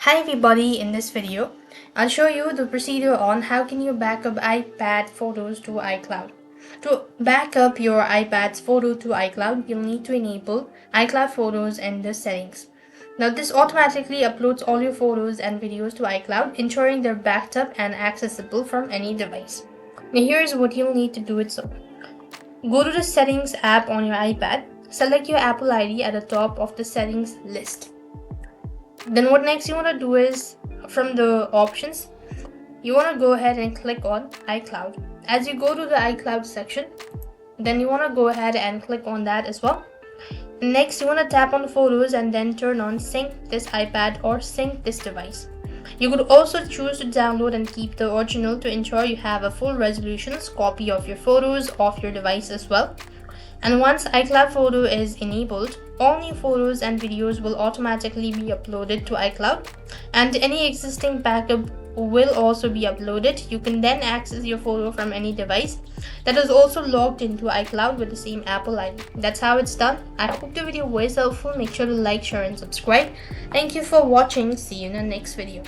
Hi everybody, in this video, I'll show you the procedure on how can you back up iPad photos to iCloud. To back up your iPad's photo to iCloud, you'll need to enable iCloud photos in the settings. Now this automatically uploads all your photos and videos to iCloud, ensuring they're backed up and accessible from any device. Now here's what you'll need to do it so. Go to the settings app on your iPad, select your Apple ID at the top of the settings list. Then what next you want to do is, from the options, you want to go ahead and click on iCloud. As you go to the iCloud section, then you want to go ahead and click on that as well. Next, you want to tap on the photos and then turn on sync this iPad or sync this device. You could also choose to download and keep the original to ensure you have a full resolution copy of your photos of your device as well. And once iCloud photo is enabled, all new photos and videos will automatically be uploaded to iCloud, and any existing backup will also be uploaded. You can then access your photo from any device that is also logged into iCloud with the same Apple ID. That's how it's done. I hope the video was helpful. Make sure to like, share and subscribe. Thank you for watching. See you in the next video.